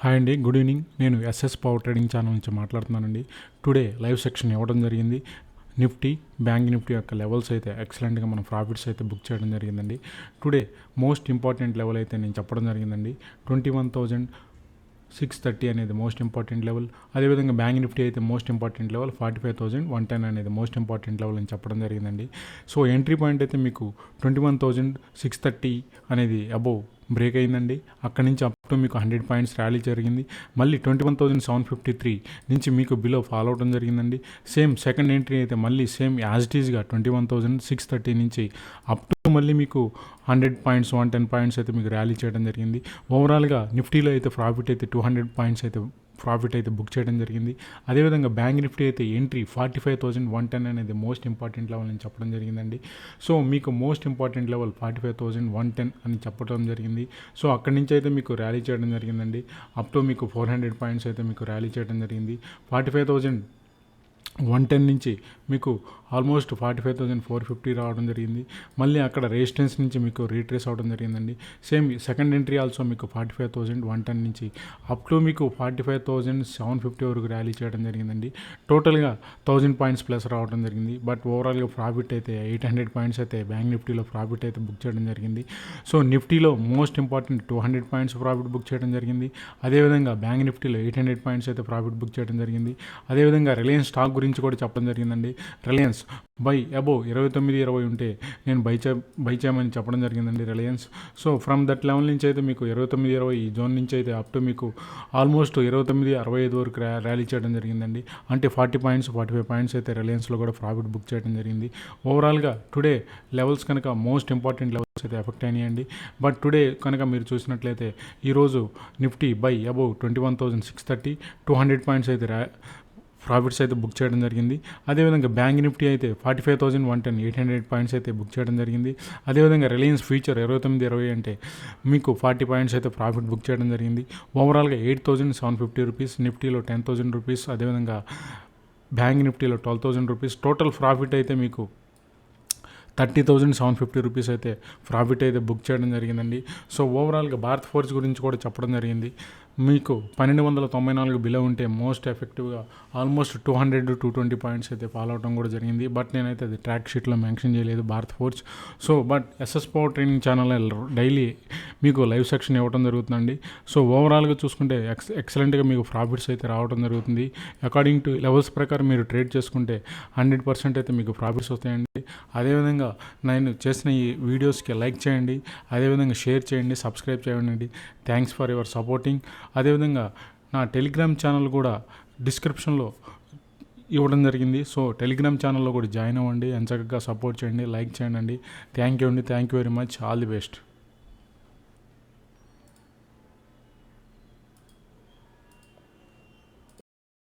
Hi అండి, good evening. నేను SS power trading channel నుంచి మాట్లాడుతున్నానండి. టుడే లైవ్ సెక్షన్ ఇవ్వడం జరిగింది. నిఫ్టీ, బ్యాంక్ నిఫ్టీ యొక్క లెవెల్స్ అయితే ఎక్సలెంట్గా మనం ప్రాఫిట్స్ అయితే బుక్ చేయడం జరిగిందండి. టుడే మోస్ట్ ఇంపార్టెంట్ లెవెల్ అయితే నేను చెప్పడం జరిగిందండి. 21,630 అనేది మోస్ట్ ఇంపార్టెంట్ లెవెల్. అదేవిధంగా బ్యాంక్ నిఫ్టీ అయితే మోస్ట్ ఇంపార్టెంట్ లెవెల్ 45,110 అనేది మోస్ట్ ఇంపార్టెంట్ లెవెల్ అని చెప్పడం జరిగిందండి. సో ఎంట్రీ పాయింట్ అయితే మీకు 21,630 అనేది అబోవ్ బ్రేక్ అయిందండి. అక్కడి నుంచి అప్ టు మీకు 100 పాయింట్స్ ర్యాలీ జరిగింది. మళ్ళీ 21,753 నుంచి మీకు బిలో ఫాలో అవడం జరిగిందండి. సేమ్ సెకండ్ ఎంట్రీ అయితే మళ్ళీ సేమ్ యాజ్ ఇట్ ఈస్గా 21,630 నుంచి అప్ టు మళ్ళీ మీకు 100 పాయింట్స్ 110 పాయింట్స్ అయితే మీకు ర్యాలీ చేయడం జరిగింది. ఓవరాల్గా నిఫ్టీలో అయితే ప్రాఫిట్ అయితే 200 పాయింట్స్ అయితే ప్రాఫిట్ అయితే బుక్ చేయడం జరిగింది. అదేవిధంగా బ్యాంక్ నిఫ్టీ అయితే ఎంట్రీ 45,110 అనేది మోస్ట్ ఇంపార్టెంట్ లెవెల్ అని చెప్పడం జరిగిందండి. సో మీకు మోస్ట్ ఇంపార్టెంట్ లెవెల్ 45,110 అని చెప్పడం జరిగింది. సో అక్కడి నుంచి అయితే మీకు ర్యాలీ చేయడం జరిగిందండి. అప్ టు మీకు 400 పాయింట్స్ అయితే మీకు ర్యాలీ చేయడం జరిగింది. 45,110 నుంచి మీకు ఆల్మోస్ట్ 45,450 రావడం జరిగింది. మళ్ళీ అక్కడ రెసిస్టెన్స్ నుంచి మీకు రీట్రేస్ అవడం జరిగిందండి. సేమ్ సెకండ్ ఎంట్రీ ఆల్సో మీకు 45,110 నుంచి అప్ టు మీకు 45,750 వరకు ర్యాలీ చేయడం జరిగిందండి. టోటల్గా 1000 పాయింట్స్ ప్లస్ రావడం జరిగింది. బట్ ఓవరాల్గా ప్రాఫిట్ అయితే 800 పాయింట్స్ అయితే బ్యాంక్ నిఫ్టీలో ప్రాఫిట్ అయితే బుక్ చేయడం జరిగింది. సో నిఫ్టీలో most important 200 points profit book చేయడం జరిగింది. అదేవిధంగా బ్యాంక్ నిఫ్టీలో 800 పాయింట్స్ అయితే ప్రాఫిట్ బుక్ చేయడం జరిగింది. అదేవిధంగా రిలయన్స్ స్టాక్ గురించి కూడా చెప్పడం జరిగిందండి. రిలయన్స్ బై అబోవ్ 29.20 ఉంటే నేను బై చేయమని చెప్పడం జరిగిందండి Reliance. So from that level నుంచి అయితే మీకు 29.20 ఈ జోన్ నుంచి అయితే అప్ టు మీకు ఆల్మోస్ట్ 29.65 వరకు ర్యాలీ చేయడం జరిగిందండి. అంటే 40 పాయింట్స్ 45 పాయింట్స్ అయితే రిలయన్స్లో కూడా ప్రాఫిట్ బుక్ చేయడం జరిగింది. ఓవరాల్గా టుడే లెవెల్స్ కనుక మోస్ట్ ఇంపార్టెంట్ లెవెల్స్ అయితే ఎఫెక్ట్ అయినాయండి. బట్ టుడే కనుక మీరు చూసినట్లయితే ఈరోజు నిఫ్టీ బై అబోవ్ 21,630 200 పాయింట్స్ అయితే ప్రాఫిట్స్ అయితే బుక్ చేయడం జరిగింది. అదేవిధంగా బ్యాంక్ నిఫ్టీ అయితే 45,110 800 పాయింట్స్ అయితే బుక్ చేయడం జరిగింది. అదేవిధంగా రిలయన్స్ ఫ్యూచర్ 29.20 అంటే మీకు 40 పాయింట్స్ అయితే ప్రాఫిట్ బుక్ చేయడం జరిగింది. ఓవరాల్గా 8,750 రూపీస్, నిఫ్టీలో 10,000 రూపీస్, అదేవిధంగా బ్యాంక్ నిఫ్టీలో 12,000 రూపీస్. టోటల్ ప్రాఫిట్ అయితే మీకు 30,750 రూపీస్ అయితే ప్రాఫిట్ అయితే బుక్ చేయడం జరిగిందండి. సో ఓవరాల్గా భారత్ ఫోర్జ్ గురించి కూడా చెప్పడం జరిగింది. మీకు 1294 బిలో ఉంటే మోస్ట్ ఎఫెక్టివ్గా ఆల్మోస్ట్ 200 to 220 పాయింట్స్ అయితే ఫాలో అవడం కూడా జరిగింది. బట్ నేనైతే అది ట్రాక్ షీట్లో మెన్షన్ చేయలేదు Bharat Forge. So but SS power training channel daily మీకు లైవ్ సెక్షన్ ఇవ్వడం జరుగుతుందండి. సో ఓవరాల్గా చూసుకుంటే ఎక్సలెంట్గా మీకు ప్రాఫిట్స్ అయితే రావడం జరుగుతుంది. అకార్డింగ్ టు లెవెల్స్ ప్రకారం మీరు ట్రేడ్ చేసుకుంటే 100% అయితే మీకు ప్రాఫిట్స్ వస్తాయండి. అదేవిధంగా నేను చేసిన ఈ వీడియోస్కి లైక్ చేయండి, అదేవిధంగా షేర్ చేయండి, సబ్స్క్రైబ్ చేయండి. Thanks for your supporting. అదేవిధంగా నా టెలిగ్రామ్ ఛానల్ కూడా డిస్క్రిప్షన్లో ఇవ్వడం జరిగింది. సో టెలిగ్రామ్ ఛానల్లో కూడా జాయిన్ అవ్వండి, ఎంచక్కగా సపోర్ట్ చేయండి, లైక్ చేయండి. థ్యాంక్ యూ అండి, thank you very much, all the best.